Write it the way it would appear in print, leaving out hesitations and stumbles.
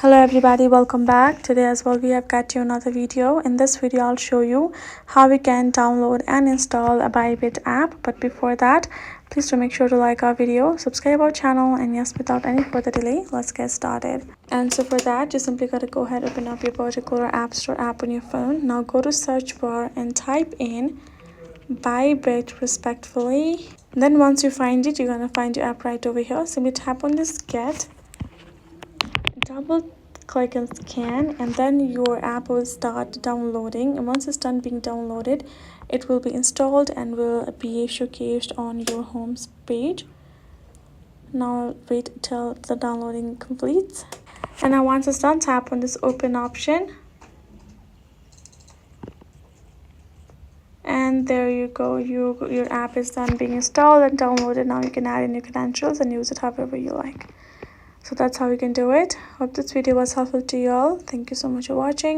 Hello everybody, welcome back. Today as well we have got you another video. In this video I'll show you how we can download and install a ByBit app. But before that, please do make sure to like our video, subscribe our channel, and yes, without any further delay, let's get started. And so for that, you simply gotta go ahead, open up your particular app store app on your phone. Now go to search bar and type in ByBit respectfully. Then once you find it, you're gonna find your app right over here. Simply tap on this get, double click and scan, and then your app will start downloading. And once it's done being downloaded, it will be installed and will be showcased on your home page. Now wait till the downloading completes, and now once it's done, tap on this open option, and there you go, your app is done being installed and downloaded. Now you can add in your credentials and use it however you like. So that's how you can do it. Hope this video was helpful to you all. Thank you so much for watching.